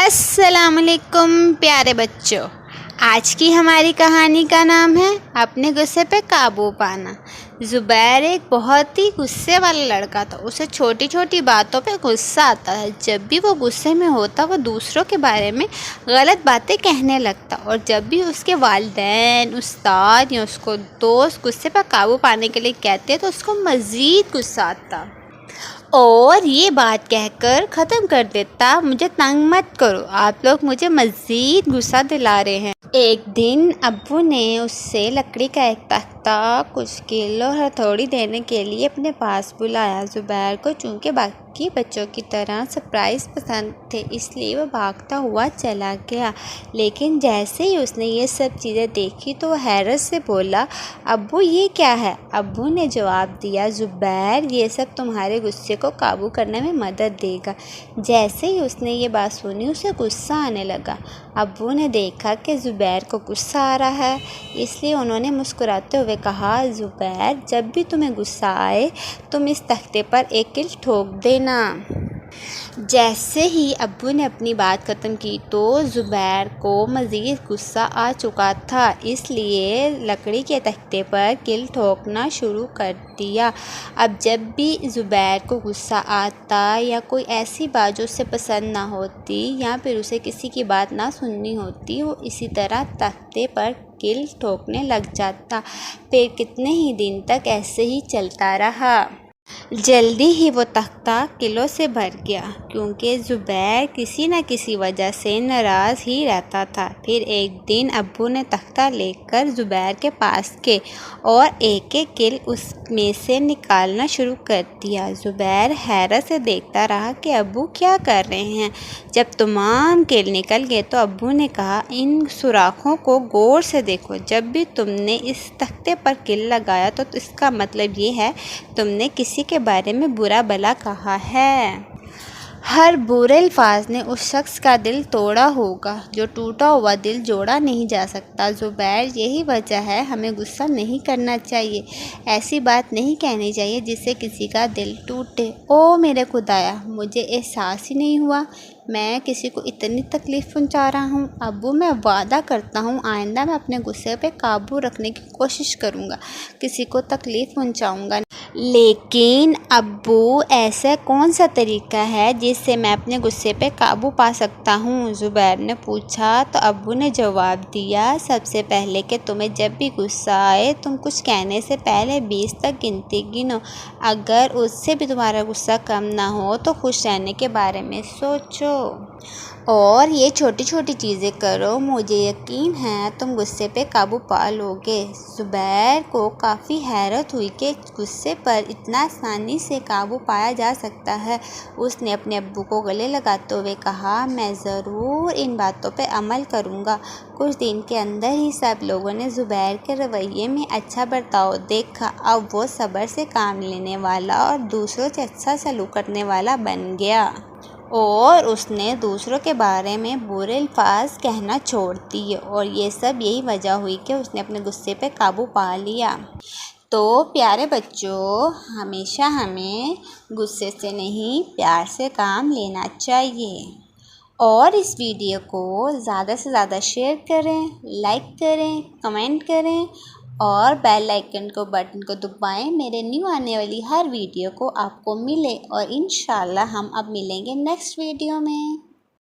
السلام علیکم پیارے بچوں، آج کی ہماری کہانی کا نام ہے اپنے غصے پہ قابو پانا۔ زبیر ایک بہت ہی غصے والا لڑکا تھا۔ اسے چھوٹی چھوٹی باتوں پہ غصہ آتا ہے۔ جب بھی وہ غصے میں ہوتا وہ دوسروں کے بارے میں غلط باتیں کہنے لگتا، اور جب بھی اس کے والدین، استاد یا اس کو دوست غصے پر قابو پانے کے لیے کہتے تو اس کو مزید غصہ آتا اور یہ بات کہہ کر ختم کر دیتا، مجھے تنگ مت کرو، آپ لوگ مجھے مزید غصہ دلا رہے ہیں۔ ایک دن ابو نے اس سے لکڑی کا ایک تختہ، کچھ کیل اور ہتھوڑی دینے کے لیے اپنے پاس بلایا۔ زبیر کو چونکہ باقی بچوں کی طرح سرپرائز پسند تھے، اس لیے وہ بھاگتا ہوا چلا گیا، لیکن جیسے ہی اس نے یہ سب چیزیں دیکھی تو وہ حیرت سے بولا، ابو یہ کیا ہے؟ ابو نے جواب دیا، زبیر یہ سب تمہارے غصے کو قابو کرنے میں مدد دے گا۔ جیسے ہی اس نے یہ بات سنی اسے غصہ آنے لگا۔ ابو نے دیکھا کہ زبیر کو غصہ آ رہا ہے، اس لیے انہوں نے مسکراتے ہوئے کہا، زبیر جب بھی تمہیں غصہ آئے تم اس تختے پر ایک کیل ٹھوک دینا۔ جیسے ہی ابو نے اپنی بات ختم کی تو زبیر کو مزید غصہ آ چکا تھا، اس لیے لکڑی کے تختے پر کیل ٹھوکنا شروع کر دیا۔ اب جب بھی زبیر کو غصہ آتا یا کوئی ایسی بات جو اسے پسند نہ ہوتی یا پھر اسے کسی کی بات نہ سننی ہوتی، وہ اسی طرح تختے پر کیل ٹھوکنے لگ جاتا۔ پھر کتنے ہی دن تک ایسے ہی چلتا رہا۔ جلدی ہی وہ تختہ کیلوں سے بھر گیا، کیونکہ زبیر کسی نہ کسی وجہ سے ناراض ہی رہتا تھا۔ پھر ایک دن ابو نے تختہ لے کر زبیر کے پاس گئے اور ایک ایک کیل اس میں سے نکالنا شروع کر دیا۔ زبیر حیرت سے دیکھتا رہا کہ ابو کیا کر رہے ہیں۔ جب تمام کیل نکل گئے تو ابو نے کہا، ان سوراخوں کو غور سے دیکھو، جب بھی تم نے اس تختے پر کیل لگایا تو اس کا مطلب یہ ہے تم نے کسی کے بارے میں برا بھلا کہا ہے۔ ہر برے الفاظ نے اس شخص کا دل توڑا ہوگا، جو ٹوٹا ہوا دل جوڑا نہیں جا سکتا۔ زبیر یہی وجہ ہے ہمیں غصہ نہیں کرنا چاہیے، ایسی بات نہیں کہنی چاہیے جس سے کسی کا دل ٹوٹے۔ او میرے خدایا، مجھے احساس ہی نہیں ہوا میں کسی کو اتنی تکلیف پہنچا رہا ہوں۔ ابو میں وعدہ کرتا ہوں آئندہ میں اپنے غصے پہ قابو رکھنے کی کوشش کروں گا، کسی کو تکلیف پہنچاؤں گا۔ لیکن ابو ایسا کون سا طریقہ ہے جس سے میں اپنے غصے پہ قابو پا سکتا ہوں؟ زبیر نے پوچھا تو ابو نے جواب دیا، سب سے پہلے کہ تمہیں جب بھی غصہ آئے تم کچھ کہنے سے پہلے 20 تک گنتی گنو۔ اگر اس سے بھی تمہارا غصہ کم نہ ہو تو خوش رہنے کے بارے میں سوچو اور یہ چھوٹی چھوٹی چیزیں کرو، مجھے یقین ہے تم غصے پہ قابو پا لو گے۔ زبیر کو کافی حیرت ہوئی کہ غصے پر اتنا آسانی سے قابو پایا جا سکتا ہے۔ اس نے اپنے ابو کو گلے لگاتے ہوئے کہا، میں ضرور ان باتوں پہ عمل کروں گا۔ کچھ دن کے اندر ہی سب لوگوں نے زبیر کے رویے میں اچھا برتاؤ دیکھا۔ اب وہ صبر سے کام لینے والا اور دوسروں سے اچھا سلوک کرنے والا بن گیا، اور اس نے دوسروں کے بارے میں برے الفاظ کہنا چھوڑ دیے، اور یہ سب یہی وجہ ہوئی کہ اس نے اپنے غصے پہ قابو پا لیا۔ تو پیارے بچوں، ہمیشہ ہمیں غصے سے نہیں پیار سے کام لینا چاہیے، اور اس ویڈیو کو زیادہ سے زیادہ شیئر کریں، لائک کریں، کمنٹ کریں اور بیل آئیکن کو بٹن کو دبائیں، میرے نیو آنے والی ہر ویڈیو کو آپ کو ملے، اور انشاءاللہ ہم اب ملیں گے نیکسٹ ویڈیو میں۔